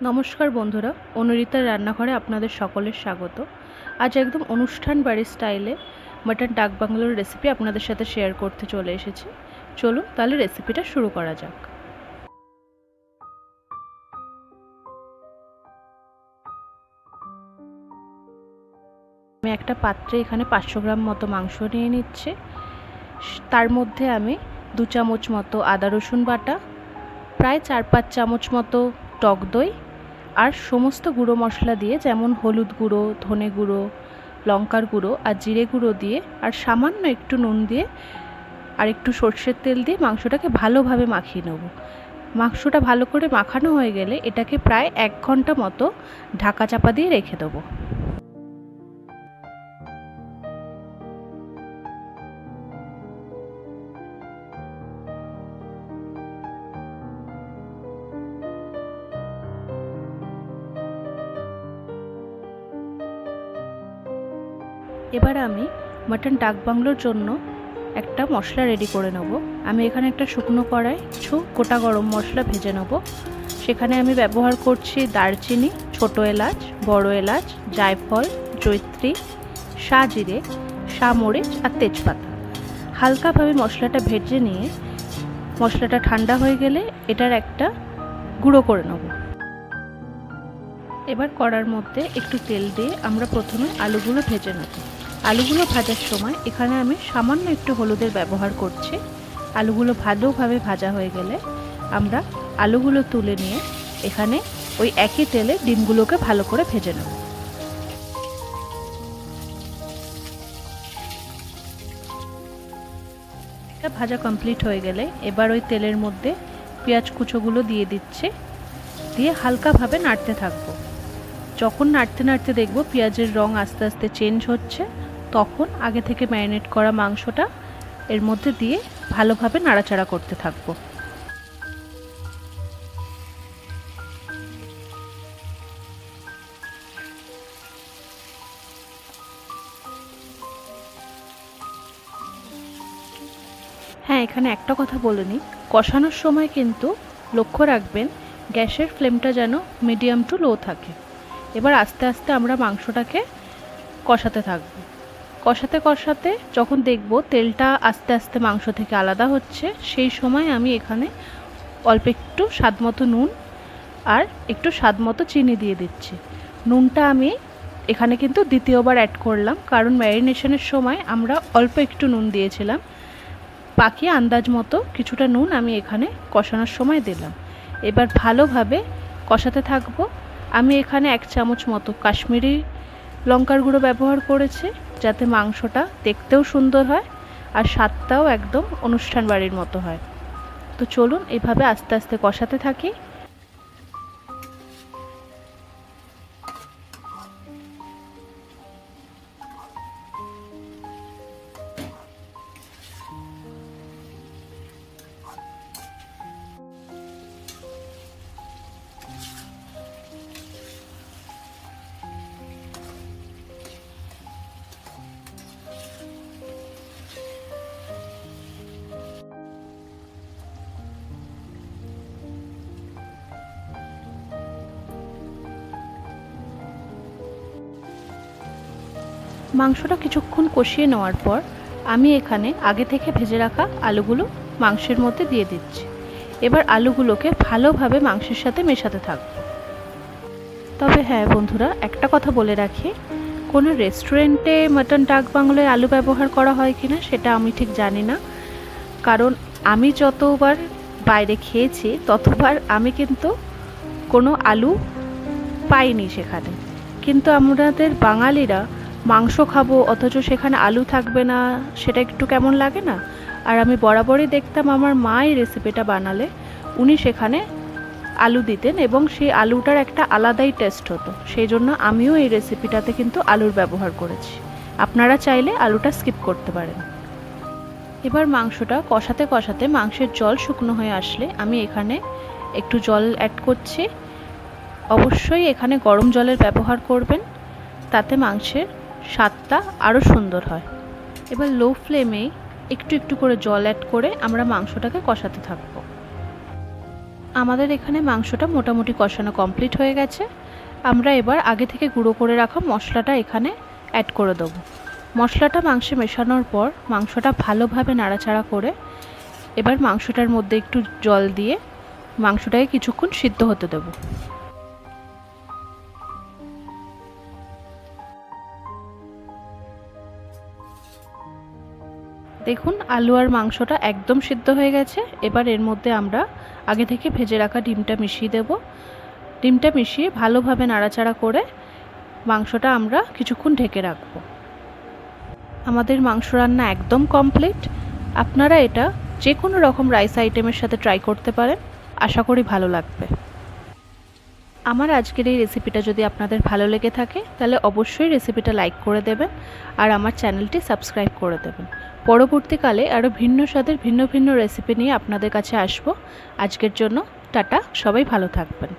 নমস্কার বন্ধুরা, অনুরিতার রান্নাঘরে আপনাদের সকলের স্বাগত। আজ একদম অনুষ্ঠান বাড়ির স্টাইলে মাটন ডাক বাংলোর রেসিপি আপনাদের সাথে শেয়ার করতে চলে এসেছি। চলুন তাহলে রেসিপিটা শুরু করা যাক। আমি একটা পাত্রে এখানে 500 গ্রাম মতো মাংস নিয়ে নিচ্ছি। তার মধ্যে আমি 2 চামচ মতো আদা রসুন বাটা, প্রায় 4-5 চামচ মতো টক দই আর সমস্ত গুঁড়ো মশলা দিয়ে, যেমন হলুদ গুঁড়ো, ধনে গুঁড়ো, লঙ্কার গুঁড়ো আর জিরে গুঁড়ো দিয়ে আর সামান্য একটু নুন দিয়ে আর একটু সর্ষের তেল দিয়ে মাংসটাকে ভালোভাবে মাখিয়ে নেব। মাংসটা ভালো করে মাখানো হয়ে গেলে এটাকে প্রায় 1 ঘন্টা মতো ঢাকা চাপা দিয়ে রেখে দেবো। এবার আমি মাটন ডাক বাংলোর জন্য একটা মশলা রেডি করে নেব। আমি এখানে একটা শুকনো কড়াই কিছু গোটা গরম মশলা ভেজে নেব। সেখানে আমি ব্যবহার করছি দারচিনি, ছোট এলাচ, বড় এলাচ, জায়ফল, জয়িত্রী, শাহজিরে, শামরিচ আর তেজপাতা। হালকাভাবে মশলাটা ভেজে নিয়ে মশলাটা ঠান্ডা হয়ে গেলে এটার একটা গুঁড়ো করে নেব। এবার কড়ার মধ্যে একটু তেল দিয়ে আমরা প্রথমে আলুগুলো ভেজে নেব। আলুগুলো ভাজার সময় এখানে আমি সামান্য একটু হলুদের ব্যবহার করছি। আলুগুলো ভালোভাবে ভাজা হয়ে গেলে আমরা আলুগুলো তুলে নিয়ে এখানে ওই একই তেলে ডিমগুলোকে ভালো করে ভেজে নেব। এটা ভাজা কমপ্লিট হয়ে গেলে এবার ওই তেলের মধ্যে পেঁয়াজ কুচোগুলো দিয়ে দিচ্ছে, দিয়ে হালকাভাবে নাড়তে থাকবো। যখন নাড়তে নাড়তে দেখব পেঁয়াজের রং আস্তে আস্তে চেঞ্জ হচ্ছে, তখন আগে থেকে ম্যারিনেট করা মাংসটা এর মধ্যে দিয়ে ভালোভাবে নাড়াচাড়া করতে থাকবো। হ্যাঁ, এখানে একটা কথা বলে নিই, কষানোর সময় কিন্তু লক্ষ্য রাখবেন গ্যাসের ফ্লেমটা যেন মিডিয়াম টু লো থাকে। এবার আস্তে আস্তে আমরা মাংসটাকে কষাতে থাকবো। কষাতে কষাতে যখন দেখব তেলটা আস্তে আস্তে মাংস থেকে আলাদা হচ্ছে, সেই সময় আমি এখানে অল্প একটু স্বাদ মতো নুন আর একটু স্বাদ মতো চিনি দিয়ে দিচ্ছি। নুনটা আমি এখানে কিন্তু দ্বিতীয়বার অ্যাড করলাম, কারণ ম্যারিনেশনের সময় আমরা অল্প একটু নুন দিয়েছিলাম। বাকি আন্দাজ মতো কিছুটা নুন আমি এখানে কষানোর সময় দিলাম। এবার ভালোভাবে কষাতে থাকবো। আমি এখানে 1 চামচ মতো কাশ্মীরি লঙ্কার গুঁড়ো ব্যবহার করেছি, যাতে মাংসটা দেখতেও সুন্দর হয় আর স্বাদটাও একদম অনুষ্ঠান বাড়ির মতো হয়। তো চলুন এইভাবে আস্তে আস্তে কষাতে থাকি। মাংসটা কিছুক্ষণ কষিয়ে নেওয়ার পর আমি এখানে আগে থেকে ভেজে রাখা আলুগুলো মাংসের মধ্যে দিয়ে দিচ্ছি। এবার আলুগুলোকে ভালোভাবে মাংসের সাথে মেশাতে থাকব। তবে হ্যাঁ বন্ধুরা, একটা কথা বলে রাখি, কোনো রেস্টুরেন্টে মাটন ডাক বাংলোয় আলু ব্যবহার করা হয় কিনা সেটা আমি ঠিক জানি না, কারণ আমি যতবার বাইরে খেয়েছি ততবার আমি কিন্তু কোনো আলু পাইনি সেখানে। কিন্তু আমাদের বাঙালিরা মাংস খাবো অথচ সেখানে আলু থাকবে না, সেটা একটু কেমন লাগে না? আর আমি বরাবরই দেখতাম আমার মা এই রেসিপিটা বানালে উনি সেখানে আলু দিতেন এবং সেই আলুটার একটা আলাদাই টেস্ট হতো। সেই জন্য আমিও এই রেসিপিটাতে কিন্তু আলুর ব্যবহার করেছি। আপনারা চাইলে আলুটা স্কিপ করতে পারেন। এবার মাংসটা কষাতে কষাতে মাংসের জল শুকনো হয়ে আসলে আমি এখানে একটু জল অ্যাড করছি। অবশ্যই এখানে গরম জলের ব্যবহার করবেন, তাতে মাংসের স্বাদটা আরও সুন্দর হয়। এবার লো ফ্লেমে একটু একটু করে জল অ্যাড করে আমরা মাংসটাকে কষাতে থাকবো। আমাদের এখানে মাংসটা মোটামুটি কষানো কমপ্লিট হয়ে গেছে। আমরা এবার আগে থেকে গুঁড়ো করে রাখা মশলাটা এখানে অ্যাড করে দেবো। মশলাটা মাংসে মেশানোর পর মাংসটা ভালোভাবে নাড়াচাড়া করে এবার মাংসটার মধ্যে একটু জল দিয়ে মাংসটাকে কিছুক্ষণ সিদ্ধ হতে দেবো। দেখুন আলু আর মাংসটা একদম সিদ্ধ হয়ে গেছে। এবার এর মধ্যে আমরা আগে থেকে ভেজে রাখা ডিমটা মিশিয়ে দেব। ডিমটা মিশিয়ে ভালোভাবে নাড়াচাড়া করে মাংসটা আমরা কিছুক্ষণ ঢেকে রাখব। আমাদের মাংস রান্না একদম কমপ্লিট। আপনারা এটা যে কোনো রকম রাইস আইটেমের সাথে ট্রাই করতে পারেন, আশা করি ভালো লাগবে। আমার আজকের এই রেসিপিটা যদি আপনাদের ভালো লেগে থাকে তাহলে অবশ্যই রেসিপিটা লাইক করে দেবেন আর আমার চ্যানেলটি সাবস্ক্রাইব করে দেবেন। পরবর্তীকালে আরও ভিন্ন স্বাদের ভিন্ন ভিন্ন রেসিপি নিয়ে আপনাদের কাছে আসবো। আজকের জন্য টাটা, সবাই ভালো থাকবেন।